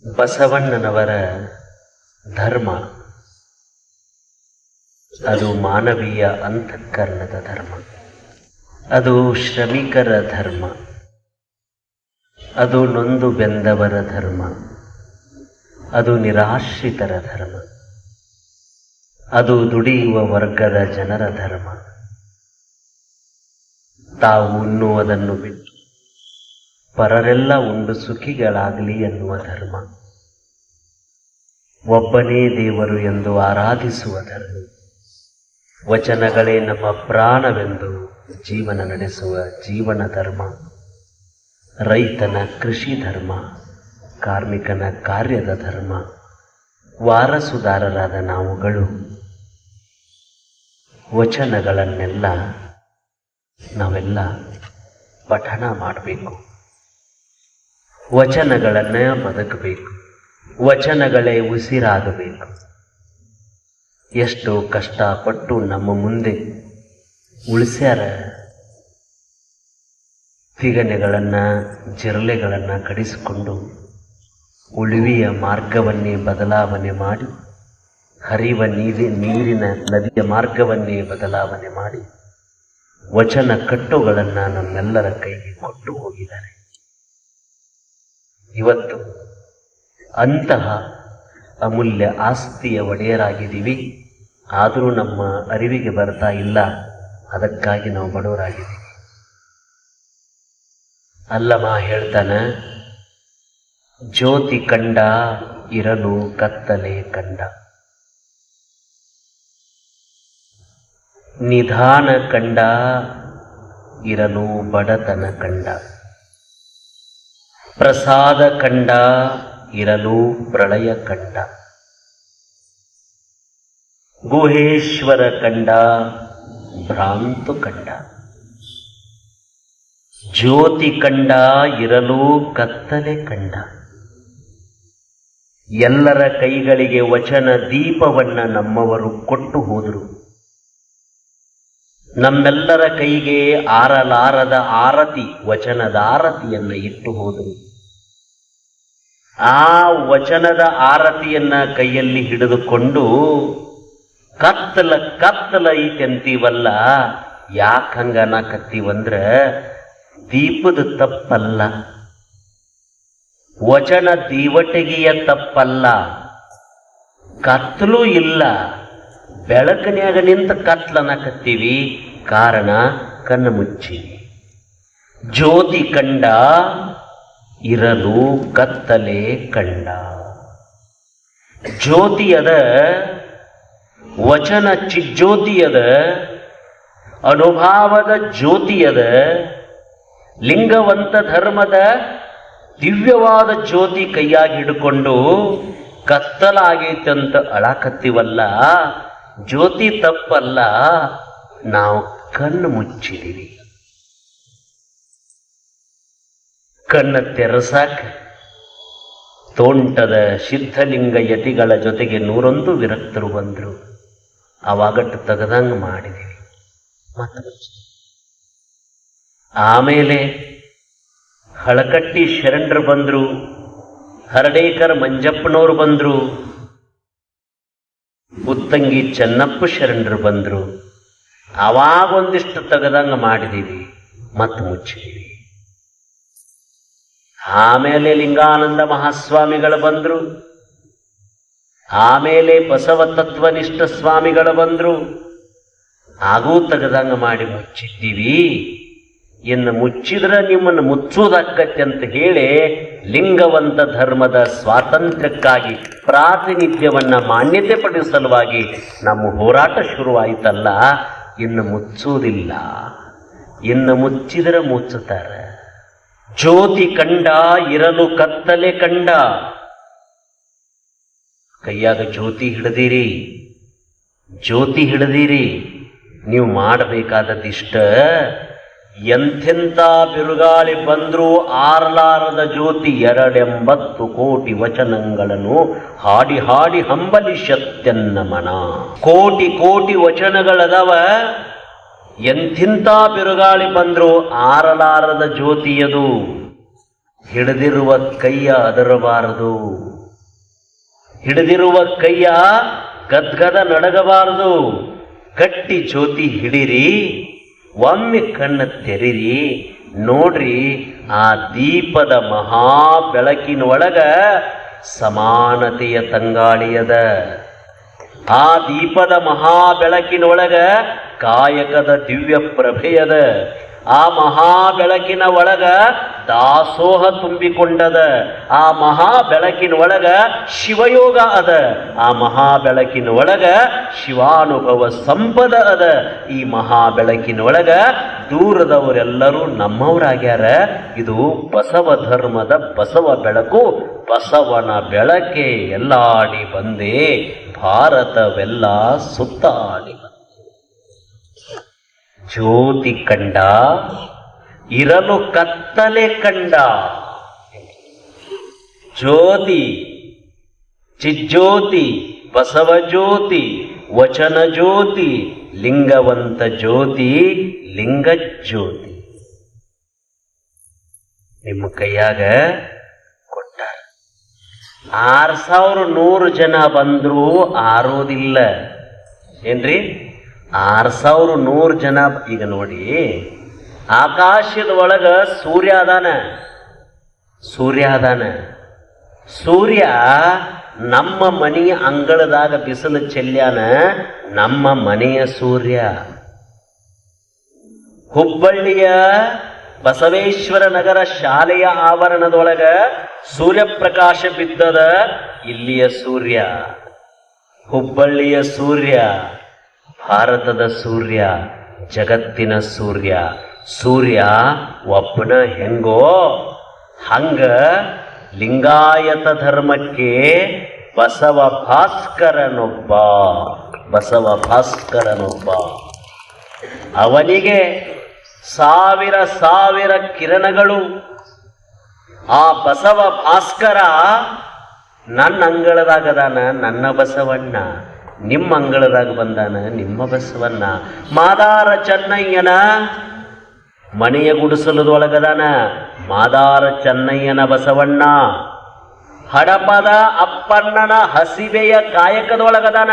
ಬಸವಣ್ಣನವರ ಧರ್ಮ ಅದು ಮಾನವೀಯ ಅಂತಃಕರಣದ ಧರ್ಮ, ಅದು ಶ್ರಮಿಕರ ಧರ್ಮ, ಅದು ನೊಂದು ಬೆಂದವರ ಧರ್ಮ, ಅದು ನಿರಾಶ್ರಿತರ ಧರ್ಮ, ಅದು ದುಡಿಯುವ ವರ್ಗದ ಜನರ ಧರ್ಮ. ತಾವು ಉಣ್ಣುವುದನ್ನು ಬಿಟ್ಟು ಪರರೆಲ್ಲ ಉಂಡು ಸುಖಿಗಳಾಗಲಿ ಎನ್ನುವ ಧರ್ಮ, ಒಬ್ಬನೇ ದೇವರು ಎಂದು ಆರಾಧಿಸುವ ಧರ್ಮ, ವಚನಗಳೇ ನಮ್ಮ ಪ್ರಾಣವೆಂದು ಜೀವನ ನಡೆಸುವ ಜೀವನ ಧರ್ಮ, ರೈತನ ಕೃಷಿ ಧರ್ಮ, ಕಾರ್ಮಿಕನ ಕಾರ್ಯದ ಧರ್ಮ, ವಾರಸುದಾರರಾದ ನಾವುಗಳು ವಚನಗಳನ್ನೆಲ್ಲ ನಾವೆಲ್ಲ ಪಠಣ ಮಾಡಬೇಕು, ವಚನಗಳನ್ನ ಬದುಕಬೇಕು, ವಚನಗಳೇ ಉಸಿರಾಗಬೇಕು. ಎಷ್ಟೋ ಕಷ್ಟಪಟ್ಟು ನಮ್ಮ ಮುಂದೆ ಉಳಿಸ್ಯಾರ. ತಿಗಣೆಗಳನ್ನು ಜಿರಳೆಗಳನ್ನು ಕಡಿಸಿಕೊಂಡು ಉಳುವಿಯ ಮಾರ್ಗವನ್ನೇ ಬದಲಾವಣೆ ಮಾಡಿ, ಹರಿಯುವ ನೀರಿನ ನದಿಯ ಮಾರ್ಗವನ್ನೇ ಬದಲಾವಣೆ ಮಾಡಿ ವಚನ ಕಟ್ಟುಗಳನ್ನು ನಮ್ಮೆಲ್ಲರ ಕೈಗೆ ಕೊಟ್ಟು ಹೋಗಿದ್ದಾರೆ. ಇವತ್ತು ಅಂತಹ ಅಮೂಲ್ಯ ಆಸ್ತಿಯ ಒಡೆಯರಾಗಿದ್ದೀವಿ. ಆದರೂ ನಮ್ಮ ಅರಿವಿಗೆ ಬರ್ತಾ ಇಲ್ಲ. ಅದಕ್ಕಾಗಿ ನಾವು ಬಡವರಾಗಿದ್ದೀವಿ. ಅಲ್ಲಮ ಹೇಳ್ತಾನೆ, ಜ್ಯೋತಿ ಕಂಡ ಇರಲು ಕತ್ತಲೆ ಕಂಡ, ನಿಧಾನ ಕಂಡ ಇರಲು ಬಡತನ ಕಂಡ, ಪ್ರಸಾದ ಕಂಡ ಇರಲು ಪ್ರಳಯ ಕಂಡ, ಗುಹೇಶ್ವರ ಕಂಡ ಭ್ರಾಂತು ಕಂಡ, ಜ್ಯೋತಿ ಕಂಡ ಇರಲು ಕತ್ತಲೆ ಕಂಡ. ಎಲ್ಲರ ಕೈಗಳಿಗೆ ವಚನ ದೀಪವನ್ನ ನಮ್ಮವರು ಕೊಟ್ಟು ಹೋದರು. ನಮ್ಮೆಲ್ಲರ ಕೈಗೆ ಆರಲಾರದ ಆರತಿ, ವಚನದ ಆರತಿಯನ್ನ ಇಟ್ಟು ಹೋದರು. ಆ ವಚನದ ಆರತಿಯನ್ನ ಕೈಯಲ್ಲಿ ಹಿಡಿದುಕೊಂಡು ಕತ್ತಲ ಐತೆಂತೀವಲ್ಲ, ಯಾಕಂಗ ನಾಕತ್ತೀವಂದ್ರ ದೀಪದ ತಪ್ಪಲ್ಲ, ವಚನ ದೀವಟಗಿಯ ತಪ್ಪಲ್ಲ, ಕತ್ತಲೂ ಇಲ್ಲ, ಬೆಳಕನ್ಯಾಗ ನಿಂತ ಕತ್ಲನ್ನಕತ್ತೀವಿ. ಕಾರಣ ಕಣ್ಣು ಮುಚ್ಚಿ. ಜ್ಯೋತಿ ಕಂಡ ಇರಲು ಕತ್ತಲೆ ಕಂಡ. ಜ್ಯೋತಿ ಅದ, ವಚನ ಚಿಜ್ಯೋತಿ ಅದ, ಅನುಭಾವದ ಜ್ಯೋತಿ ಅದ, ಲಿಂಗವಂತ ಧರ್ಮದ ದಿವ್ಯವಾದ ಜ್ಯೋತಿ ಕೈಯಾಗಿ ಹಿಡ್ಕೊಂಡು ಕತ್ತಲಾಗೈತಂತ ಅಳಾಕತ್ತೀವಲ್ಲ, ಜ್ಯೋತಿ ತಪ್ಪಲ್ಲ, ನಾವು ಕಣ್ಣು ಮುಚ್ಚಿದೀವಿ. ಕಣ್ಣು ತೆರಸಾಕ ತೋಂಟದ ಸಿದ್ಧಲಿಂಗ ಯತಿಗಳ ಜೊತೆಗೆ 101 ವಿರಕ್ತರು ಬಂದರು. ಅವಾಗಟ್ಟು ತೆಗೆದಂಗೆ ಮಾಡಿದೀವಿ. ಆಮೇಲೆ ಹಳಕಟ್ಟಿ ಶರಣರು ಬಂದರು, ಹರಡೇಕರ್ ಮಂಜಪ್ಪನವರು ಬಂದರು, ಉತ್ತಂಗಿ ಚೆನ್ನಪ್ಪ ಶರಣರು ಬಂದರು. ಅವಾಗೊಂದಿಷ್ಟು ತೆಗೆದಂಗೆ ಮಾಡಿದೀವಿ, ಮತ್ತೆ ಮುಚ್ಚಿದೀವಿ. ಆಮೇಲೆ ಲಿಂಗಾನಂದ ಮಹಾಸ್ವಾಮಿಗಳು ಬಂದರು, ಆಮೇಲೆ ಬಸವ ತತ್ವನಿಷ್ಠ ಸ್ವಾಮಿಗಳು ಬಂದರು. ಹಾಗೂ ತೆಗೆದಂಗೆ ಮಾಡಿ ಮುಚ್ಚಿದ್ದೀವಿ. ಇನ್ನು ಮುಚ್ಚಿದ್ರೆ ನಿಮ್ಮನ್ನು ಮುಚ್ಚೋದಾಕತ್ತೆ ಅಂತ ಹೇಳಿ ಲಿಂಗವಂತ ಧರ್ಮದ ಸ್ವಾತಂತ್ರ್ಯಕ್ಕಾಗಿ ಪ್ರಾತಿನಿಧ್ಯವನ್ನ ಮಾನ್ಯತೆ ಪಡೆಯುವ ಸಲುವಾಗಿ ನಮ್ಮ ಹೋರಾಟ ಶುರುವಾಯಿತಲ್ಲ. ಇನ್ನು ಮುಚ್ಚುವುದಿಲ್ಲ, ಇನ್ನು ಮುಚ್ಚಿದರೆ ಮುಚ್ಚುತ್ತಾರೆ. ಜ್ಯೋತಿ ಕಂಡ ಇರಲು ಕತ್ತಲೆ ಕಂಡ. ಕೈಯಾಗ ಜ್ಯೋತಿ ಹಿಡಿದಿರಿ, ಜ್ಯೋತಿ ಹಿಡಿದಿರಿ. ನೀವು ಮಾಡಬೇಕಾದದಿಷ್ಟ, ಎಂಥೆಂಥ ಬಿರುಗಾಳಿ ಬಂದರೂ ಆರಲಾರದ ಜ್ಯೋತಿ 280 ಕೋಟಿ ವಚನಗಳನ್ನು ಹಾಡಿ ಹಾಡಿ ಹಂಬಲಿಸತ್ತೆನ್ನ ಮನ. ಕೋಟಿ ಕೋಟಿ ವಚನಗಳದವ, ಎಂಥಿಂಥ ಬಿರುಗಾಳಿ ಬಂದರೂ ಆರಲಾರದ ಜ್ಯೋತಿಯದು. ಹಿಡಿದಿರುವ ಕೈಯ ಅದರಬಾರದು. ಹಿಡಿದಿರುವ ಕೈಯ ಗದ್ಗದ ನಡಗಬಾರದು. ಗಟ್ಟಿ ಜ್ಯೋತಿ ಹಿಡಿರಿ, ಒಮ್ಮೆ ಕಣ್ಣು ತೆರಿರಿ, ನೋಡ್ರಿ ಆ ದೀಪದ ಮಹಾ ಬೆಳಕಿನೊಳಗ ಸಮಾನತೆಯ ತಂಗಾಳಿಯದ. ಆ ದೀಪದ ಮಹಾ ಬೆಳಕಿನೊಳಗ ಕಾಯಕದ ದಿವ್ಯ ಪ್ರಭೆಯದ. ಆ ಮಹಾ ಬೆಳಕಿನ ಒಳಗ ದಾಸೋಹ ತುಂಬಿಕೊಂಡದ. ಆ ಮಹಾ ಬೆಳಕಿನ ಒಳಗ ಶಿವಯೋಗ ಅದ. ಆ ಮಹಾ ಬೆಳಕಿನ ಒಳಗ ಶಿವಾನುಭವ ಸಂಪದ ಅದ. ಈ ಮಹಾ ಬೆಳಕಿನ ಒಳಗ ದೂರದವರೆಲ್ಲರೂ ನಮ್ಮವರಾಗ್ಯಾರ. ಇದು ಬಸವ ಧರ್ಮದ ಬಸವ ಬೆಳಕು. ಬಸವನ ಬೆಳಕೆ ಎಲ್ಲಾಡಿ ಬಂದೆ, ಭಾರತವೆಲ್ಲ ಸುತ್ತಾಡಿ ಬಂದೆ. ಜ್ಯೋತಿ ಕಂಡ, ಇರಲು ಕತ್ತಲೆ ಕಂಡ. ಜ್ಯೋತಿ, ಚಿಜ್ಯೋತಿ, ಬಸವ ಜ್ಯೋತಿ, ವಚನ ಜ್ಯೋತಿ, ಲಿಂಗವಂತ ಜ್ಯೋತಿ, ಲಿಂಗ ಜ್ಯೋತಿ ನಿಮ್ಮ ಕೈಯಾಗ ಕೊಟ್ಟ. 6100 ಜನ ಬಂದ್ರು ಆರೋದಿಲ್ಲ ಏನ್ರಿ? 6100 ಜನ. ಈಗ ನೋಡಿ, ಆಕಾಶದ ಒಳಗ ಸೂರ್ಯ ಅದಾನ. ಸೂರ್ಯ ನಮ್ಮ ಮನೆಯ ಅಂಗಳದಾಗ ಬಿಸಿಲು ಚೆಲ್ಯಾನ. ನಮ್ಮ ಮನೆಯ ಸೂರ್ಯ. ಹುಬ್ಬಳ್ಳಿಯ ಬಸವೇಶ್ವರ ನಗರ ಶಾಲೆಯ ಆವರಣದೊಳಗ ಸೂರ್ಯಪ್ರಕಾಶ ಬಿದ್ದದ. ಇಲ್ಲಿಯ ಸೂರ್ಯ, ಹುಬ್ಬಳ್ಳಿಯ ಸೂರ್ಯ, ಭಾರತದ ಸೂರ್ಯ, ಜಗತ್ತಿನ ಸೂರ್ಯ. ಸೂರ್ಯ ಒಬ್ಬನ ಹೆಂಗೋ ಹಂಗ ಲಿಂಗಾಯತ ಧರ್ಮಕ್ಕೆ ಬಸವ ಭಾಸ್ಕರನೊಬ್ಬ. ಅವನಿಗೆ ಸಾವಿರ ಕಿರಣಗಳು. ಆ ಬಸವ ಭಾಸ್ಕರ ನನ್ನ ಅಂಗಳದಾಗದಾನ, ನನ್ನ ಬಸವಣ್ಣ. ನಿಮ್ಮ ಅಂಗಳದಾಗ ಬಂದಾನ, ನಿಮ್ಮ ಬಸವಣ್ಣ. ಮಾದಾರ ಚೆನ್ನಯ್ಯನ ಮನೆಯ ಗುಡಿಸಲದೊಳಗದಾನ, ಮಾದಾರ ಚೆನ್ನಯ್ಯನ ಬಸವಣ್ಣ. ಹಡಪದ ಅಪ್ಪಣ್ಣನ ಹಸಿವೆಯ ಕಾಯಕದೊಳಗದಾನ,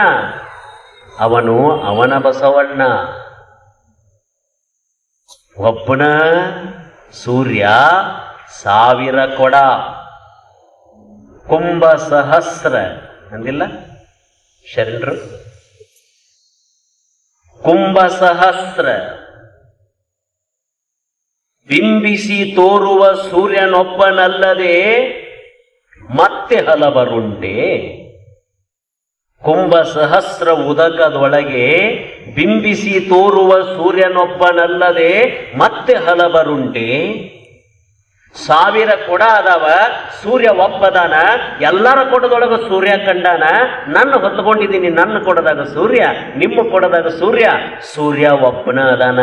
ಅವನ ಬಸವಣ್ಣ. ಒಬ್ಬನ ಸೂರ್ಯ 1000 ಕೊಡ. ಕುಂಭ ಸಹಸ್ರ ಅಂದಿಲ್ಲ ಶರಣರು? ಕುಂಭ ಸಹಸ್ರ ಬಿಂಬಿಸಿ ತೋರುವ ಸೂರ್ಯನೊಬ್ಬನಲ್ಲದೆ ಮತ್ತೆ ಹಲವರುಂಟೆ. ಕುಂಭ ಸಹಸ್ರ ಉದಕದೊಳಗೆ ಬಿಂಬಿಸಿ ತೋರುವ ಸೂರ್ಯನೊಬ್ಬನಲ್ಲದೆ ಮತ್ತೆ ಹಲವರುಂಟೆ. 1000 ಕೊಡ ಅದಾವ, ಸೂರ್ಯ ಒಬ್ಬದಾನ. ಎಲ್ಲರ ಕೊಡದೊಳಗ ಸೂರ್ಯ ಕಂಡಾನ. ನನ್ನ ಹೊತ್ಕೊಂಡಿದ್ದೀನಿ, ನನ್ನ ಕೊಡದಾಗ ಸೂರ್ಯ, ನಿಮ್ಮ ಕೊಡದಾಗ ಸೂರ್ಯ. ಸೂರ್ಯ ಒಬ್ಬನ ಅದಾನ.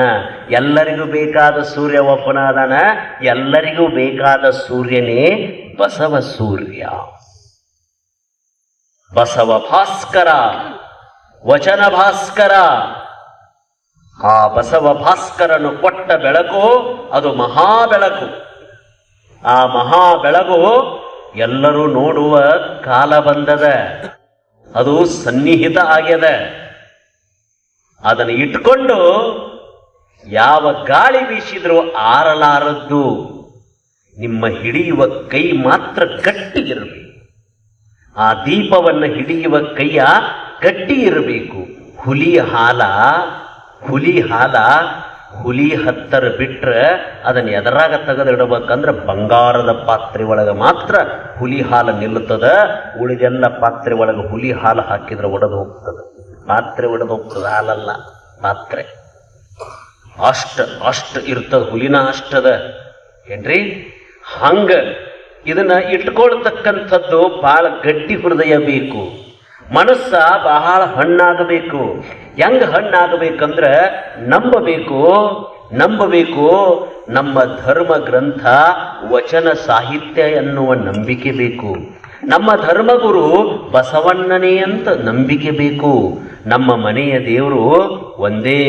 ಎಲ್ಲರಿಗೂ ಬೇಕಾದ ಸೂರ್ಯ ಒಬ್ಬನ ಅದಾನ. ಎಲ್ಲರಿಗೂ ಬೇಕಾದ ಸೂರ್ಯನೇ ಬಸವ ಸೂರ್ಯ, ಬಸವ ಭಾಸ್ಕರ, ವಚನ ಭಾಸ್ಕರ. ಆ ಬಸವ ಭಾಸ್ಕರನು ಕೊಟ್ಟ ಬೆಳಕು ಅದು ಮಹಾ ಬೆಳಕು. ಆ ಮಹಾ ಬೆಳಗು ಎಲ್ಲರೂ ನೋಡುವ ಕಾಲ ಬಂದದ. ಅದು ಸನ್ನಿಹಿತ ಆಗ್ಯದ. ಅದನ್ನು ಇಟ್ಕೊಂಡು ಯಾವ ಗಾಳಿ ಬೀಸಿದ್ರೂ ಆರಲಾರದ್ದು. ನಿಮ್ಮ ಹಿಡಿಯುವ ಕೈ ಮಾತ್ರ ಗಟ್ಟಿ ಇರಬೇಕು. ಆ ದೀಪವನ್ನು ಹಿಡಿಯುವ ಕೈಯ ಗಟ್ಟಿ ಇರಬೇಕು. ಹುಲಿ ಹುಲಿ ಹತ್ತರ ಬಿಟ್ರೆ ಅದನ್ನು ಎದರಾಗ ತೆಗೆದಿಡಬೇಕಂದ್ರೆ ಬಂಗಾರದ ಪಾತ್ರೆ ಒಳಗೆ ಮಾತ್ರ ಹುಲಿ ಹಾಲು ನಿಲ್ಲುತ್ತದ. ಉಳಿದೆಲ್ಲ ಪಾತ್ರೆ ಒಳಗೆ ಹುಲಿ ಹಾಲು ಹಾಕಿದ್ರೆ ಒಡೆದು ಹೋಗ್ತದೆ. ಪಾತ್ರೆ ಒಡೆದು ಹೋಗ್ತದೆ, ಹಾಲಲ್ಲ ಪಾತ್ರೆ. ಅಷ್ಟ ಇರ್ತದ, ಹುಲಿನ ಅಷ್ಟದ ಏನ್ರಿ? ಹಂಗ ಇದನ್ನ ಇಟ್ಕೊಳ್ತಕ್ಕಂಥದ್ದು ಬಹಳ ಗಟ್ಟಿ ಹೃದಯ ಬೇಕು. ಮನಸ್ಸ ಬಹಳ ಹಣ್ಣಾಗಬೇಕು. ಹೆಂಗ ಹಣ್ಣಾಗಬೇಕಂದ್ರೆ ನಂಬಬೇಕು. ನಮ್ಮ ಧರ್ಮ ಗ್ರಂಥ ವಚನ ಸಾಹಿತ್ಯ ಎನ್ನುವ ನಂಬಿಕೆ ಬೇಕು. ನಮ್ಮ ಧರ್ಮಗುರು ಬಸವಣ್ಣನೇ ಅಂತ ನಂಬಿಕೆ ಬೇಕು. ನಮ್ಮ ಮನೆಯ ದೇವರು ಒಂದೇ.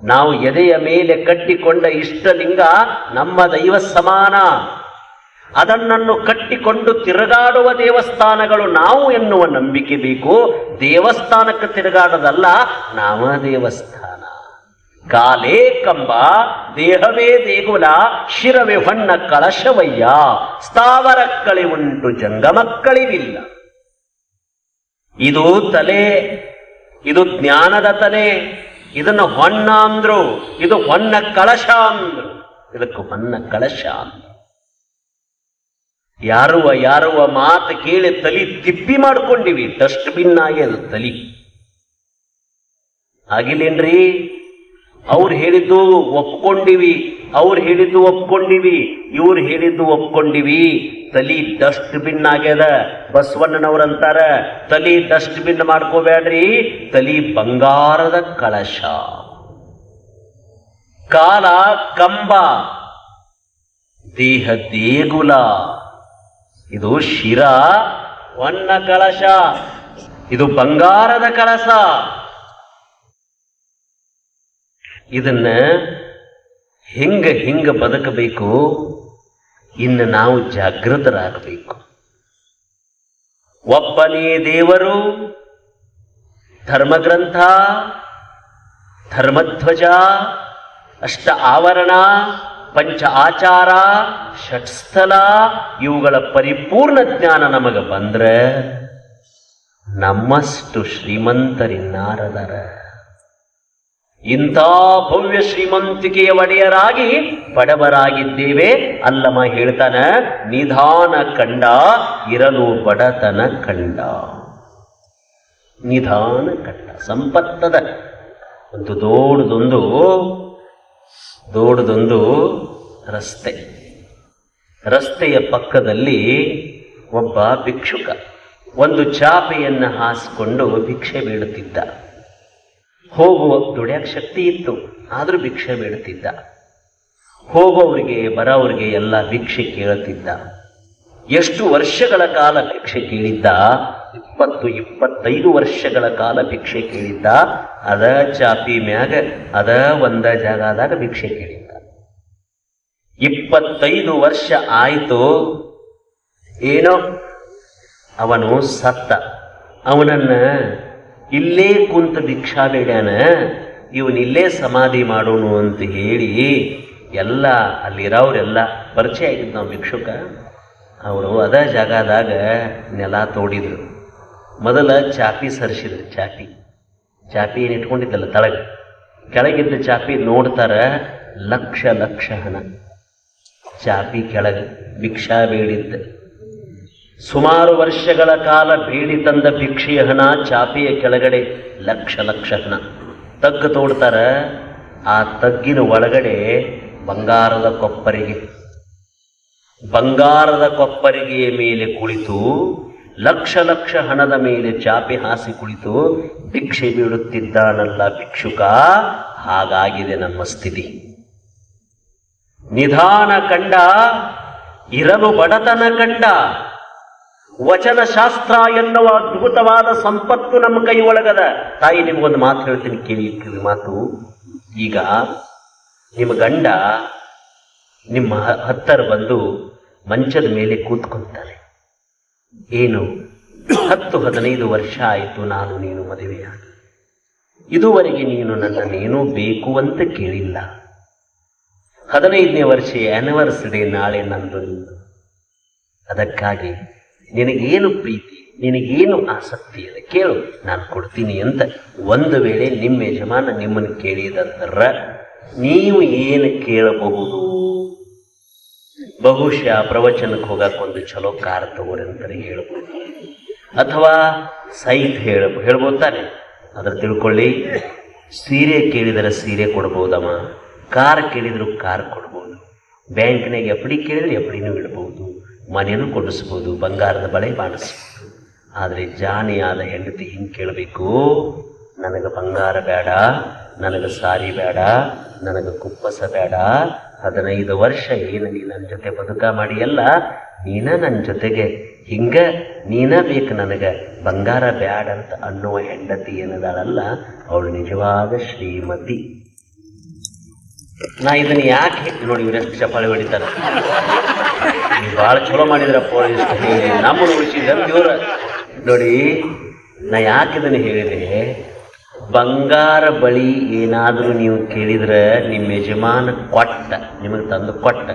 ನಾವು ಎದೆಯ ಮೇಲೆ ಕಟ್ಟಿಕೊಂಡ ಇಷ್ಟಲಿಂಗ ನಮ್ಮ ದೈವ ಸಮಾನ. ಅದನ್ನು ಕಟ್ಟಿಕೊಂಡು ತಿರುಗಾಡುವ ದೇವಸ್ಥಾನಗಳು ನಾವು ಎನ್ನುವ ನಂಬಿಕೆ ಬೇಕು. ದೇವಸ್ಥಾನಕ್ಕೆ ತಿರುಗಾಡೋದಲ್ಲ, ನಾವ ದೇವಸ್ಥಾನ. ಕಾಲೇ ಕಂಬ, ದೇಹವೇ ದೇಗುಲ, ಶಿರವೇ ಹೊನ್ನ ಕಳಶವಯ್ಯ, ಸ್ಥಾವರಕ್ಕಳಿ ಉಂಟು ಜಂಗಮಕ್ಕಳಿವಿಲ್ಲ. ಇದು ತಲೆ, ಇದು ಜ್ಞಾನದ ತಲೆ. ಇದನ್ನು ಹೊನ್ನ ಅಂದ್ರು, ಇದು ಹೊನ್ನ ಕಳಶ ಅಂದ್ರು. ಇದಕ್ಕೆ ಹೊನ್ನ ಕಳಶ ಅಂದ್ರು. ಯಾರುವ ಮಾತು ಕೇಳಿ ತಲಿ ತಿಪ್ಪಿ ಮಾಡ್ಕೊಂಡಿವಿ. ಡಸ್ಟ್ಬಿನ್ ಆಗಿ ಅದು ತಲಿ ಆಗಿಲ್ಲೇನ್ರಿ? ಅವ್ರು ಹೇಳಿದ್ದು ಒಪ್ಕೊಂಡಿವಿ, ಅವ್ರು ಹೇಳಿದ್ದು ಒಪ್ಕೊಂಡಿವಿ, ಇವ್ರು ಹೇಳಿದ್ದು ಒಪ್ಕೊಂಡಿವಿ. ತಲಿ ಡಸ್ಟ್ಬಿನ್ ಆಗ್ಯದ. ಬಸವಣ್ಣನವ್ರಂತಾರ, ತಲಿ ಡಸ್ಟ್ಬಿನ್ ಮಾಡ್ಕೋಬೇಡ್ರಿ, ತಲಿ ಬಂಗಾರದ ಕಳಶ. ಕಾಲ ಕಂಬ, ದೇಹ ದೇಗುಲ, ಇದು ಶಿರ ಹೊನ್ನ ಕಳಶ, ಇದು ಬಂಗಾರದ ಕಳಶ. ಇದನ್ನ ಹಿಂಗ ಬದುಕಬೇಕು. ಇನ್ನು ನಾವು ಜಾಗೃತರಾಗಬೇಕು. ಒಬ್ಬನೇ ದೇವರು, ಧರ್ಮಗ್ರಂಥ, ಧರ್ಮಧ್ವಜ, ಅಷ್ಟ ಆವರಣ, ಪಂಚ ಆಚಾರ, ಷಟ್ಸ್ಥಲ, ಇವುಗಳ ಪರಿಪೂರ್ಣ ಜ್ಞಾನ ನಮಗೆ ಬಂದ್ರೆ ನಮ್ಮಷ್ಟು ಶ್ರೀಮಂತರಿನ್ನಾರದರ. ಇಂಥ ಭವ್ಯ ಶ್ರೀಮಂತಿಕೆಯ ಒಡೆಯರಾಗಿ ಬಡವರಾಗಿದ್ದೇವೆ. ಅಲ್ಲಮ್ಮ ಹೇಳ್ತಾನ, ನಿಧಾನ ಕಂಡ ಇರಲು ಬಡತನ ಕಂಡ. ನಿಧಾನ ಕಂಡ ಸಂಪತ್ತದ ಒಂದು ದೊಡ್ಡದೊಂದು ರಸ್ತೆ. ರಸ್ತೆಯ ಪಕ್ಕದಲ್ಲಿ ಒಬ್ಬ ಭಿಕ್ಷುಕ ಒಂದು ಚಾಪೆಯನ್ನು ಹಾಸಿಕೊಂಡು ಭಿಕ್ಷೆ ಬೇಡುತ್ತಿದ್ದ. ಹೋಗುವ ದುಡಿಯಕ್ಕೆ ಶಕ್ತಿ ಇತ್ತು, ಆದರೂ ಭಿಕ್ಷೆ ಬೇಡುತ್ತಿದ್ದ. ಹೋಗೋರಿಗೆ ಬರೋವ್ರಿಗೆ ಎಲ್ಲ ಭಿಕ್ಷೆ ಕೇಳುತ್ತಿದ್ದ. ಎಷ್ಟು ವರ್ಷಗಳ ಕಾಲ ಭಿಕ್ಷೆ ಕೇಳಿದ್ದ? 20-25 ವರ್ಷಗಳ ಕಾಲ ಭಿಕ್ಷೆ ಕೇಳಿದ್ದ. ಅದ ಚಾಪಿ ಮ್ಯಾಗ ಅದ ಒಂದ ಜಾಗದಾಗ ಭಿಕ್ಷೆ ಕೇಳಿದ್ದ. 25 ವರ್ಷ ಆಯಿತು. ಏನೋ ಅವನು ಸತ್ತ. ಅವನನ್ನ ಇಲ್ಲೇ ಕುಂತ ಭಿಕ್ಷಾ ಬೇಡ್ಯಾನ, ಇವನಿಲ್ಲೇ ಸಮಾಧಿ ಮಾಡೋನು ಅಂತ ಹೇಳಿ ಎಲ್ಲ ಅಲ್ಲಿರೋರೆಲ್ಲ ಪರಿಚಯ ಆಗಿದ್ದು ನಾವು ಭಿಕ್ಷುಕ. ಅವರು ಅದ ಜಾಗದಾಗ ನೆಲ ತೋಡಿದ್ರು. ಮೊದಲ ಚಾಪಿ ಸರಿಸಿದ್ರು. ಚಾಪಿ ಏನು ಇಟ್ಕೊಂಡಿದ್ದಲ್ಲ ಕೆಳಗಿದ್ದ ಚಾಪಿ ನೋಡ್ತಾರ, ಲಕ್ಷ ಹಣ ಚಾಪಿ ಕೆಳಗೆ ಭಿಕ್ಷಾ ಬೇಡಿದ್ದ. ಸುಮಾರು ವರ್ಷಗಳ ಕಾಲ ಬೇಡಿ ತಂದ ಭಿಕ್ಷೆಯ ಹಣ ಚಾಪಿಯ ಕೆಳಗಡೆ ಲಕ್ಷ ಹಣ. ತಗ್ಗು ತೋಡ್ತಾರ, ಆ ತಗ್ಗಿನ ಒಳಗಡೆ ಬಂಗಾರದ ಕೊಪ್ಪರಿಗೆಯ ಮೇಲೆ ಕುಳಿತು ಲಕ್ಷ ಹಣದ ಮೇಲೆ ಚಾಪೆ ಹಾಸಿ ಕುಳಿತು ಭಿಕ್ಷೆ ಬೇಡುತ್ತಿದ್ದಾನಲ್ಲ ಭಿಕ್ಷುಕ. ಹಾಗಾಗಿದೆ ನಮ್ಮ ಸ್ಥಿತಿ. ನಿಧಾನ ಕಂಡ ಇರಲು ಬಡತನ ಕಂಡ. ವಚನ ಶಾಸ್ತ್ರ ಎನ್ನುವ ಅದ್ಭುತವಾದ ಸಂಪತ್ತು ನಮ್ಮ ಕೈ ಒಳಗದ. ತಾಯಿ, ನಿಮಗೊಂದು ಮಾತು ಹೇಳ್ತೀನಿ, ಕೇಳಿ ಮಾತು. ಈಗ ನಿಮ್ಮ ಗಂಡ ನಿಮ್ಮ ಹತ್ತರ ಬಂದು ಮಂಚದ ಮೇಲೆ ಕೂತ್ಕೊಂತಾನೆ. ಏನು 10-15 ವರ್ಷ ಆಯಿತು ನಾನು ನೀನು ಮದುವೆಯಾಗಿ, ಇದುವರೆಗೆ ನೀನು ನನ್ನನ್ನೇನೂ ಬೇಕು ಅಂತ ಕೇಳಿಲ್ಲ. 15ನೇ ವರ್ಷ ಆ್ಯನಿವರ್ಸರಿ ನಾಳೆ ನಂದು ನಿಂದು. ಅದಕ್ಕಾಗಿ ನಿನಗೇನು ಪ್ರೀತಿ, ನಿನಗೇನು ಆಸಕ್ತಿ ಇದೆ ಕೇಳು, ನಾನು ಕೊಡ್ತೀನಿ ಅಂತ. ಒಂದು ವೇಳೆ ನಿಮ್ಮ ಯಜಮಾನ ನಿಮ್ಮನ್ನು ಕೇಳಿದಂತರ ನೀವು ಏನು ಕೇಳಬಹುದು? ಬಹುಶಃ ಪ್ರವಚನಕ್ಕೆ ಹೋಗಕ್ಕೊಂದು ಚಲೋ ಕಾರ್ ತಗೋರಿ ಅಂತಾರೆ ಹೇಳ್ಬೋದು, ಅಥವಾ ಸೈಟ್ ಹೇಳ್ಬೋದು ತಾನೆ. ಅದ್ರ ತಿಳ್ಕೊಳ್ಳಿ, ಸೀರೆ ಕೇಳಿದರೆ ಸೀರೆ ಕೊಡ್ಬೋದಮ್ಮ, ಕಾರ್ ಕೇಳಿದ್ರು ಕಾರ್ ಕೊಡ್ಬೋದು, ಬ್ಯಾಂಕ್ನಾಗ ಎಫ್ ಡಿ ಕೇಳಿದ್ರೆ ಎಫ್ ಡಿನೂ ಇಡ್ಬೋದು, ಮನೆಯೂ ಕೊಡಿಸ್ಬೋದು, ಬಂಗಾರದ ಬಳೆ ಮಾಡಿಸ್ಬೋದು. ಆದರೆ ಜಾಣಿಯಾದ ಹೆಂಡತಿ ಹಿಂಗೆ ಕೇಳಬೇಕು, ನನಗೆ ಬಂಗಾರ ಬೇಡ, ನನಗೆ ಸಾರಿ ಬೇಡ, ನನಗೆ ಕುಪ್ಪಸ ಬೇಡ, 15 ವರ್ಷ ಏನು ನೀ ನನ್ನ ಜೊತೆ ಬದುಕ ಮಾಡಿಯಲ್ಲ, ನೀನ ನನ್ನ ಜೊತೆಗೆ ಹಿಂಗ ನೀನ ಬೇಕು, ನನಗೆ ಬಂಗಾರ ಬ್ಯಾಡ ಅಂತ ಅನ್ನುವ ಹೆಂಡತಿ ಏನದಾಳಲ್ಲ, ಅವಳು ನಿಜವಾದ ಶ್ರೀಮತಿ. ನಾ ಇದನ್ನು ಯಾಕೆ ನೋಡಿ, ಇವರೆಷ್ಟು ಚಪ್ಪಾಳೆ ಹೊಡಿತಾರೆ. ಭಾಳ ಚಲೋ ಮಾಡಿದ್ರಪ್ಪ ಇಷ್ಟು ಹೇಳಿ ನಮ್ಮನ್ನು ಉಳಿಸಿದ ದೇವ್ರ. ನೋಡಿ, ನಾ ಯಾಕೆ ಇದನ್ನು ಹೇಳಿದೆ, ಬಂಗಾರ ಬಳಿ ಏನಾದರೂ ನೀವು ಕೇಳಿದ್ರೆ ನಿಮ್ಮ ಯಜಮಾನ ಕೊಟ್ಟ, ನಿಮಗೆ ತಂದು ಕೊಟ್ಟ,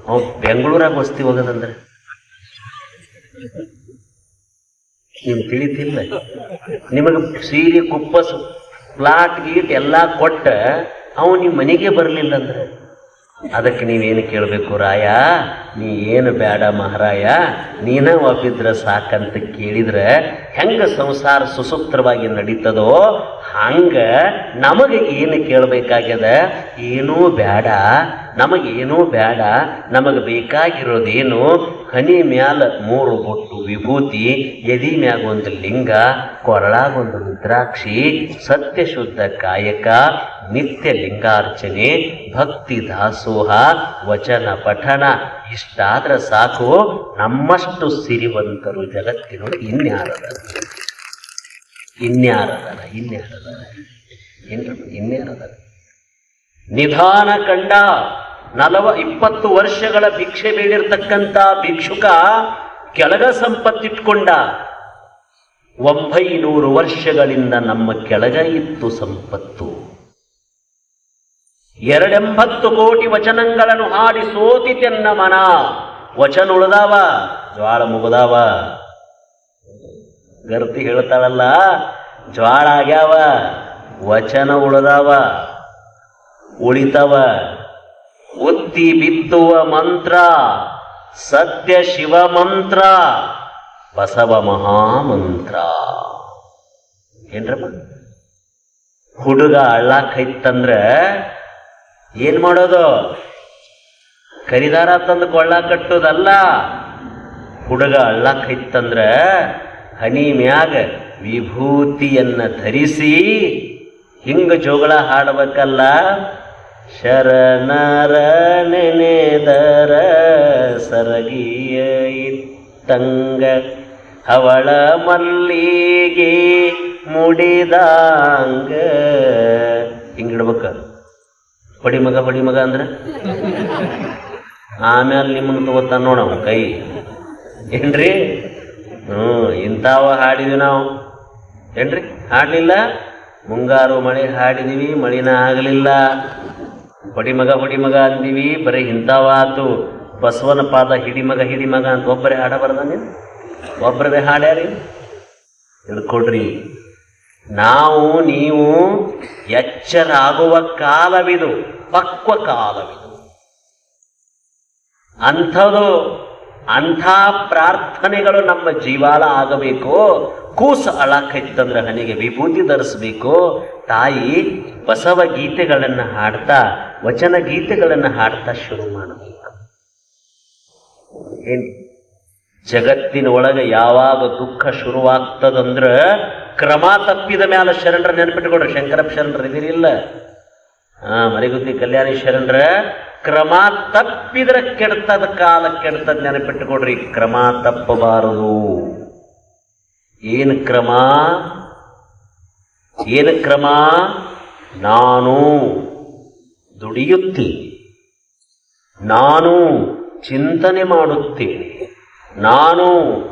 ಅವು ಬೆಂಗಳೂರಾಗ ವಸ್ತಿ ಹೋಗೋದಂದ್ರೆ ನೀವು ತಿಳಿತಿಲ್ಲ. ನಿಮಗೆ ಸೀರೆ ಕುಪ್ಪಸ್ ಪ್ಲಾಟ್ ಗೀಟ್ ಎಲ್ಲ ಕೊಟ್ಟ ಅವು ನಿಮ್ಮ ಮನೆಗೆ ಬರಲಿಲ್ಲ ಅಂದ್ರೆ ಅದಕ್ಕೆ ನೀವೇನು ಕೇಳಬೇಕು, ರಾಯ ನೀ ಏನು ಬೇಡ ಮಹಾರಾಯ, ನೀನ ಒಬ್ಬಿದ್ರೆ ಸಾಕಂತ ಕೇಳಿದ್ರೆ ಹೆಂಗೆ ಸಂಸಾರ ಸುಸೂತ್ರವಾಗಿ ನಡೀತದೋ ಹಂಗೆ ನಮಗೆ ಏನು ಕೇಳಬೇಕಾಗ್ಯದ, ಏನೂ ಬೇಡ, ನಮಗೇನೂ ಬೇಡ, ನಮಗೆ ಬೇಕಾಗಿರೋದೇನು ಹನಿ ಮ್ಯಾಲ 3 ಬೊಟ್ಟು ವಿಭೂತಿ, ಎದಿ ಮ್ಯಾಗ ಒಂದು ಲಿಂಗ, ಕೊರಳಾಗೊಂದು ರುದ್ರಾಕ್ಷಿ, ಸತ್ಯ ಶುದ್ಧ ಕಾಯಕ, ನಿತ್ಯ ಲಿಂಗಾರ್ಚನೆ, ಭಕ್ತಿ ದಾಸೋಹ, ವಚನ ಪಠನ, ಇಷ್ಟಾದ್ರೆ ಸಾಕು. ನಮ್ಮಷ್ಟು ಸಿರಿವಂತರು ಜಗತ್ತಿನೊಳಗೆ ಇನ್ಯಾರದ ನಿಧಾನ ಕಂಡ 20 ವರ್ಷಗಳ ಭಿಕ್ಷೆ ಬೇಡಿರ್ತಕ್ಕಂಥ ಭಿಕ್ಷುಕ ಕೆಳಗ ಸಂಪತ್ತಿಟ್ಕೊಂಡ. 900 ವರ್ಷಗಳಿಂದ ನಮ್ಮ ಕೆಳಗ ಇತ್ತು ಸಂಪತ್ತು. 280 ಕೋಟಿ ವಚನಗಳನ್ನು ಹಾಡಿ ಸೋತಿತೆನ್ನ ಮನ. ವಚನ ಉಳ್ದಾವ, ಜ್ವಾಳ ಮುಗದಾವ. ಗರ್ತಿ ಹೇಳ್ತಾಳಲ್ಲ, ಜ್ವಾಳ ಆಗ್ಯಾವ, ವಚನ ಉಳ್ದಾವ, ಉಳಿತವ. ಉತ್ತಿ ಬಿತ್ತುವ ಮಂತ್ರ ಸತ್ಯ ಶಿವ ಮಂತ್ರ, ಬಸವ ಮಹಾಮಂತ್ರ. ಏನ್ರಮ್ಮ, ಹುಡುಗ ಅಳ್ಳಾಕೈತಂದ್ರೆ ಏನ್ ಮಾಡೋದು? ಕರಿದಾರ ತಂದು ಕೊಳ್ಳ ಕಟ್ಟೋದಲ್ಲ. ಹುಡುಗ ಅಳ್ಳಾಕೈತಂದ್ರೆ ಹನಿ ಮ್ಯಾಗ ವಿಭೂತಿಯನ್ನ ಧರಿಸಿ ಹಿಂಗ ಜೋಗಳ ಹಾಡಬೇಕಲ್ಲ. ಶರಣರ ನೆನೆದರ ಸರಗಿಯ ಇತ್ತಂಗ ಅವಳ ಮಲ್ಲಿಗೆ ಮುಡಿದಾಂಗ ಹಿಂಗಿಡ್ಬೇಕ. ಹೊಡಿ ಮಗ ಅಂದ್ರೆ ಆಮೇಲೆ ನಿಮ್ಮನ್ನು ತಗೋತಾನ ನೋಡ ಅವ ಕೈ. ಏನ್ರಿ? ಇಂಥವ ಹಾಡಿದ್ವಿ ನಾವು. ಏನ್ರಿ ಹಾಡಲಿಲ್ಲ? ಮುಂಗಾರು ಮಳೆ ಹಾಡಿದೀವಿ, ಮಳಿನ ಆಗಲಿಲ್ಲ. ಹೊಡಿ ಮಗ ಅಂದೀವಿ, ಬರೀ ಇಂಥವಾತು. ಬಸವನ ಪಾದ ಹಿಡಿ ಮಗ ಅಂತ ಒಬ್ಬರೇ ಹಾಡಬಾರ್ದ? ನೀವು ಒಬ್ಬರದೇ ಹಾಡ್ಯಾರಿ? ತಿಳ್ಕೊಡ್ರಿ, ನಾವು ನೀವು ಎಚ್ಚರಾಗುವ ಕಾಲವಿದು, ಪಕ್ವ ಕಾಲವಿದು. ಅಂಥ ಪ್ರಾರ್ಥನೆಗಳು ನಮ್ಮ ಜೀವಾಳ ಆಗಬೇಕು. ಕೂಸು ಅಳಕೈತಂದ್ರೆ ಹನಿಗೆ ವಿಭೂತಿ ಧರಿಸ್ಬೇಕು. ತಾಯಿ ಬಸವ ಗೀತೆಗಳನ್ನು ಹಾಡ್ತಾ, ವಚನ ಗೀತೆಗಳನ್ನು ಹಾಡ್ತಾ ಶುರು ಮಾಡಬೇಕು. ಏನ್ ಜಗತ್ತಿನ ಒಳಗೆ ಯಾವಾಗ ದುಃಖ ಶುರುವಾಗ್ತದಂದ್ರ ಕ್ರಮ ತಪ್ಪಿದ ಮ್ಯಾಲ ಶರಣರ ನೆನಪಿಟ್ಕೊಡ್ರಿ. ಶಂಕರಪ್ಪ ಶರಣರು ಇದಿರಿಲ್ಲ, ಮರಿಗುದ್ದಿ ಕಲ್ಯಾಣಿ ಶರಣರ ಕ್ರಮ ತಪ್ಪಿದ್ರೆ ಕೆಡ್ತದ, ಕಾಲ ಕೆಡ್ತದ ನೆನಪಿಟ್ಟುಕೊಡ್ರಿ. ಕ್ರಮ ತಪ್ಪಬಾರದು. ಏನು ಕ್ರಮ? ನಾನು ದುಡಿಯುತ್ತೇನೆ, ನಾನು ಚಿಂತನೆ ಮಾಡುತ್ತೇನೆ, ನಾನು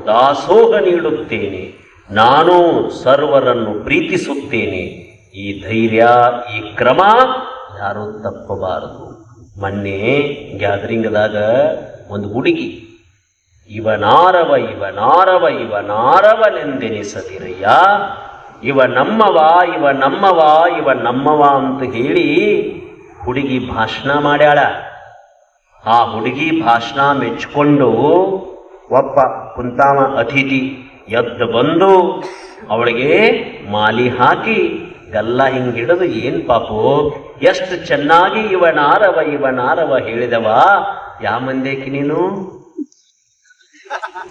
ದಾಸೋಹ ನೀಡುತ್ತೇನೆ, ನಾನು ಸರ್ವರನ್ನು ಪ್ರೀತಿಸುತ್ತೇನೆ. ಈ ಧೈರ್ಯ, ಈ ಕ್ರಮ ಯಾರೂ ತಪ್ಪಬಾರದು. ಮೊನ್ನೆ ಗ್ಯಾದರಿಂಗ್ದಾಗ ಒಂದು ಹುಡುಗಿ ಇವನಾರವನೆಂದೆನಿಸದಿರಯ್ಯ, ಇವ ನಮ್ಮವ ಅಂತ ಹೇಳಿ ಹುಡುಗಿ ಭಾಷಣ ಮಾಡ್ಯಾಳ. ಆ ಹುಡುಗಿ ಭಾಷಣ ಮೆಚ್ಕೊಂಡು ಒಬ್ಬ ಕುಂತಾಮ ಅತಿಥಿ ಎದ್ದು ಬಂದು ಅವಳಿಗೆ ಮಾಲಿ ಹಾಕಿ ಎಲ್ಲ ಹಿಂಗಿಡದು, ಏನ್ ಪಾಪು ಎಷ್ಟು ಚೆನ್ನಾಗಿ ಇವನಾರವ ಹೇಳಿದವ, ಯಾ ಮಂದೇಕಿ ನೀನು?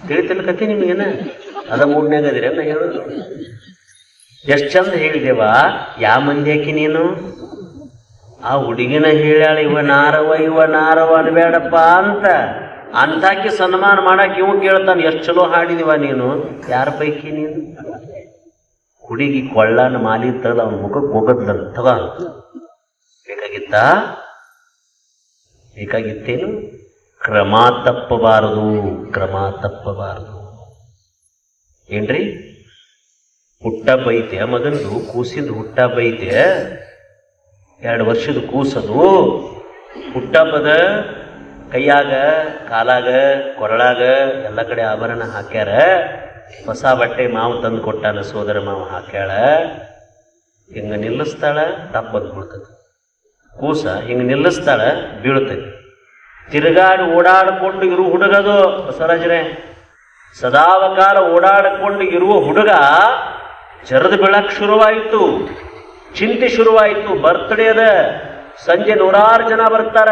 ತಿಳಿತಿಲ್ಲ ಕತಿ ನಿಮಗೇನ? ಅದ ಮೂಡ್ನಾಗದಿರ ಹೇಳೋದು. ಎಷ್ಟು ಚಂದ ಹೇಳಿದೆವ, ಯಾ ಮಂದೇಕಿ ನೀನು? ಆ ಹುಡುಗಿನ ಹೇಳ್ಯಾಳ, ಇವನಾರವ ಅನ್ಬೇಡಪ್ಪ ಅಂತ. ಅಂತಾಕಿ ಸನ್ಮಾನ ಮಾಡಾಕ ಇವ್ ಕೇಳ್ತಾನೆ, ಎಷ್ಟು ಚಲೋ ಹಾಡಿದಿವ ನೀನು, ಯಾರ ಪೈಕಿ ನೀನು? ಹುಡುಗಿ ಕೊಳ್ಳನ ಮಾಲಿ ತಗದ ಅವನ ಮುಖಕ್ಕೆ ಹೋಗದ್ಲಂತ. ತಗ, ಬೇಕಾಗಿತ್ತೇನು? ಕ್ರಮ ತಪ್ಪಬಾರದು, ಕ್ರಮ ತಪ್ಪಬಾರದು. ಏನ್ರಿ, ಹುಟ್ಟಬ್ಬ ಐತೆ ಮಗಂದು, ಕೂಸಿಂದು ಹುಟ್ಟಬ್ಬ ಐತೆ, 2 ವರ್ಷದ ಕೂಸದು. ಹುಟ್ಟಬ್ಬದ ಕೈಯಾಗ ಕಾಲಾಗ ಕೊರಳಾಗ ಎಲ್ಲ ಕಡೆ ಆಭರಣ ಹಾಕ್ಯಾರ. ಹೊಸ ಬಟ್ಟೆ ಮಾವು ತಂದು ಕೊಟ್ಟಾನ, ಸೋದರ ಮಾವ ಹಾಕ್ಯಾಳ. ಹಿಂಗ ನಿಲ್ಲಿಸ್ತಾಳ, ತಪ್ಪದ್ ಬೀಳ್ತದೆ. ಕೂಸ ಹಿಂಗ ನಿಲ್ಲಿಸ್ತಾಳ, ಬೀಳ್ತೈತಿ. ತಿರುಗಾಡಿ ಓಡಾಡಿಕೊಂಡು ಇರುವ ಹುಡುಗದು ಬಸವರಾಜರೇ, ಸದಾವಕಾಲ ಓಡಾಡಿಕೊಂಡು ಇರುವ ಹುಡುಗ ಜರದು ಬೀಳಕ್ ಶುರುವಾಯಿತು, ಚಿಂತೆ ಶುರುವಾಯಿತು. ಬರ್ತ್ಡೇ ಅದ, ಸಂಜೆ 100 ಜನ ಬರ್ತಾರ.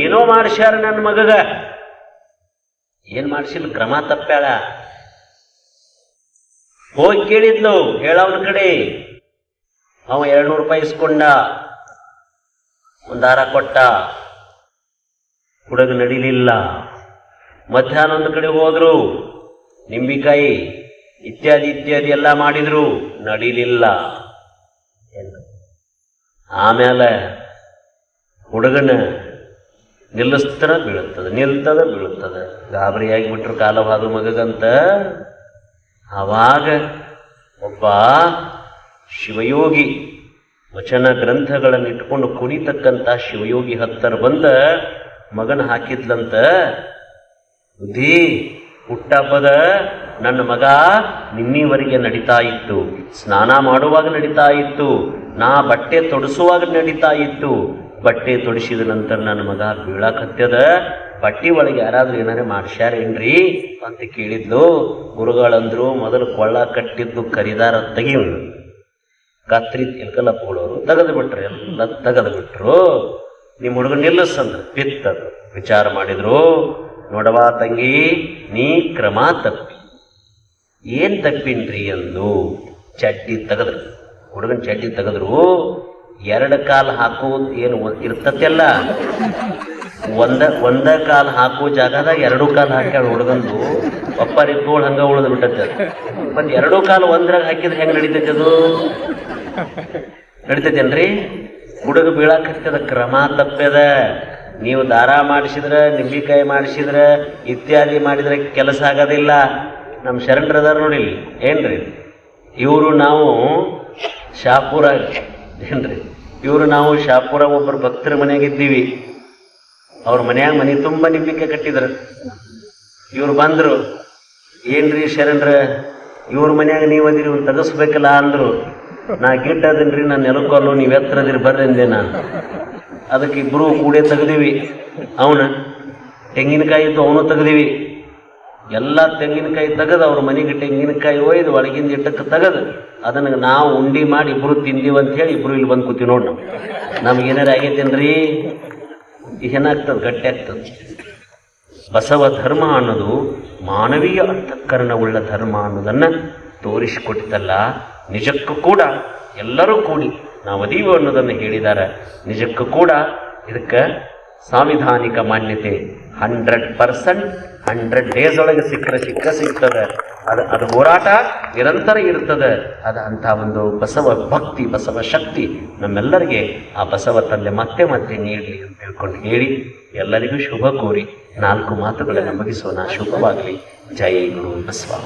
ಏನೋ ಮಾಡಿಸ್ಯಾರ ನನ್ನ ಮಗಗ. ಏನ್ ಮಾಡಿಸಿಲ್ಲ, ಕ್ರಮ ತಪ್ಪ್ಯಾಳ. ಹೋಗಿ ಕೇಳಿದ್ಲು ಹೇಳವನ ಕಡೆ. ಅವ 200 ರೂಪಾಯಿ ಇಸ್ಕೊಂಡ, ಒಂದಾರ ಕೊಟ್ಟ. ಹುಡುಗ ನಡಿಲಿಲ್ಲ. ಮಧ್ಯಾಹ್ನ ಒಂದು ಕಡೆ ಹೋದ್ರು, ನಿಂಬಿಕಾಯಿ ಇತ್ಯಾದಿ ಇತ್ಯಾದಿ ಎಲ್ಲ ಮಾಡಿದ್ರು, ನಡಿಲಿಲ್ಲ. ಆಮೇಲೆ ಹುಡುಗನ ನಿಲ್ಲಿಸ್ತಾರ ಬೀಳುತ್ತದೆ, ನಿಲ್ತದ ಬೀಳುತ್ತದೆ. ಗಾಬರಿಯಾಗಿ ಬಿಟ್ರು ಕಾಲವಾದ ಮಗಗಂತ. ಆವಾಗ ಒಬ್ಬ ಶಿವಯೋಗಿ ವಚನ ಗ್ರಂಥಗಳನ್ನು ಇಟ್ಕೊಂಡು ಕುಣಿತಕ್ಕಂಥ ಶಿವಯೋಗಿ ಹತ್ತರ ಬಂದ ಮಗನ ಹಾಕಿದ್ಲಂತ. ಬುದ್ಧಿ, ಹುಟ್ಟಹಬ್ಬದ ನನ್ನ ಮಗ ನಿನ್ನಿವರೆಗೆ ನಡೀತಾ ಇತ್ತು, ಸ್ನಾನ ಮಾಡುವಾಗ ನಡೀತಾ ಇತ್ತು, ನಾ ಬಟ್ಟೆ ತೊಡಿಸುವಾಗ ನಡೀತಾ ಇತ್ತು. ಬಟ್ಟೆ ತೊಡಿಸಿದ ನಂತರ ನನ್ನ ಮಗ ಬೀಳಾಕತ್ಯದ. ಬಟ್ಟೆ ಒಳಗೆ ಯಾರಾದ್ರೂ ಏನಾರೇ ಮಾಡ್ಸ್ಯಾರೇನ್ರಿ ಅಂತ ಕೇಳಿದ್ಲು. ಗುರುಗಳಂದ್ರು, ಮೊದಲು ಕೊಳ್ಳ ಕಟ್ಟಿದ್ದು ಕರಿದಾರ ತೆಗಿವು, ಕತ್ರಿ ಎಲ್ಕಲ್ಲಪ್ಪಗಳವರು ತೆಗೆದು ಬಿಟ್ರು, ಎಲ್ಲ ತೆಗೆದು ಬಿಟ್ರು. ನಿಮ್ಮ ಹುಡುಗ ನಿಲ್ಲಿಸಂದ್ರು, ಬಿತ್ತದು. ವಿಚಾರ ಮಾಡಿದ್ರು, ನೋಡವಾ ತಂಗಿ, ನೀ ಕ್ರಮ ತಪ್ಪಿ. ಏನ್ ತಪ್ಪಿನ್ರಿ ಅಂದು ಚಡ್ಡಿ ತೆಗೆದ್ರು. ಹುಡುಗನ ಚಡ್ಡಿ ತೆಗೆದ್ರು. 2 ಕಾಲು ಹಾಕುವುದು ಏನು ಇರ್ತತೆಲ್ಲ, ಒಂದ ಕಾಲು ಹಾಕುವ ಜಾಗದಾಗ 2 ಕಾಲು ಹಾಕ್ಯಾಳ ಹುಡುಗಂದು. ಒಪ್ಪರಿ ತೋಳು ಹಂಗ ಉಳಿದು ಬಿಟ್ಟದ. ಮತ್ತೆ 2 ಕಾಲು ಒಂದ್ರಾಗ ಹಾಕಿದ್ರೆ ಹೆಂಗ್ ನಡೀತೈತಿ? ಅದು ನಡೀತೈತೇನ್ರಿ? ಹುಡುಗ ಬೀಳಾಕತ್ತದ, ಕ್ರಮ ತಪ್ಪದ. ನೀವು ದಾರ ಮಾಡಿಸಿದ್ರೆ, ನಿಂಬಿಕಾಯಿ ಮಾಡಿಸಿದ್ರೆ, ಇತ್ಯಾದಿ ಮಾಡಿದ್ರೆ ಕೆಲಸ ಆಗೋದಿಲ್ಲ. ನಮ್ಮ ಶರಣರದಾರ ನೋಡಿ ಏನ್ರಿ, ಇವರು ನಾವು ಶಾಪುರ ಏನ್ರಿ, ನಾವು ಶಾಪುರ ಒಬ್ಬರು ಭಕ್ತರ ಮನೆಯಾಗಿದ್ದೀವಿ. ಅವ್ರ ಮನ್ಯಾಗ ಮನೆ ತುಂಬ ನಿಂಬಿಕೆ ಕಟ್ಟಿದ್ರು. ಇವ್ರು ಬಂದ್ರು, ಏನ್ರಿ ಶರಣರ, ಇವ್ರ ಮನ್ಯಾಗ ನೀವು ಅದಿರಿ, ಒಂದು ತೆಗೆಸ್ಬೇಕಲ್ಲ ಅಂದ್ರು. ನಾ ಗಿಟ್ಟದನ್ರಿ, ನಾನು ನೆಲಕ್ಕೊಲ್ಲು, ನೀವು ಎತ್ತರದಿರಿ ಬರ್ರಿ ಅಂದೆ ನಾನು. ಅದಕ್ಕೆ ಇಬ್ರು ಕೂಡೆ ತೆಗ್ದೀವಿ. ಅವನ ತೆಂಗಿನಕಾಯಿ ಇದ್ದು ಅವನು ತೆಗ್ದೀವಿ. ಎಲ್ಲ ತೆಂಗಿನಕಾಯಿ ತೆಗೆದು ಅವ್ರ ಮನೆಗೆ ತೆಂಗಿನಕಾಯಿ ಒಯ್ದು ಒಳಗಿಂದ ಇಟ್ಟಕ್ಕೆ ತೆಗೆದು ಅದನ್ನು ನಾವು ಉಂಡಿ ಮಾಡಿ ಇಬ್ರು ತಿಂದೀವಿ ಅಂತ ಹೇಳಿ ಇಬ್ರು ಇಲ್ಲಿ ಬಂದು ಕೂತೀವಿ ನೋಡಿ. ನಮ್ಗೇನಾರು ಆಗೈತೇನ್ರಿ? ಏನಾಗ್ತದೆ? ಗಟ್ಟಿ ಆಗ್ತದೆ. ಬಸವ ಧರ್ಮ ಅನ್ನೋದು ಮಾನವೀಯ ಅಂತಃಕರಣವುಳ್ಳ ಧರ್ಮ ಅನ್ನೋದನ್ನು ತೋರಿಸಿಕೊಟ್ಟಿದ್ದಲ್ಲ. ನಿಜಕ್ಕೂ ಕೂಡ ಎಲ್ಲರೂ ಕೂಡಿ ನಾವು ಅದೀವಿ ಅನ್ನೋದನ್ನು ಹೇಳಿದ್ದಾರೆ. ನಿಜಕ್ಕೂ ಕೂಡ ಇದಕ್ಕೆ ಸಾಂವಿಧಾನಿಕ ಮಾನ್ಯತೆ 100% 100 ಡೇಸ್ ಒಳಗೆ ಸಿಗ್ತದೆ. ಅದು ಹೋರಾಟ ನಿರಂತರ ಇರ್ತದೆ. ಅಂಥ ಒಂದು ಬಸವ ಭಕ್ತಿ, ಬಸವ ಶಕ್ತಿ ನಮ್ಮೆಲ್ಲರಿಗೆ ಆ ಬಸವ ತಂದೆ ಮತ್ತೆ ಮತ್ತೆ ನೀಡಲಿ ಅಂತ ಹೇಳ್ಕೊಂಡು ಹೇಳಿ ಎಲ್ಲರಿಗೂ ಶುಭ ಕೋರಿ 4 ಮಾತುಗಳನ್ನು ಮುಗಿಸೋಣ. ಶುಭವಾಗಲಿ. ಜೈ ಗುರು ಬಸವ.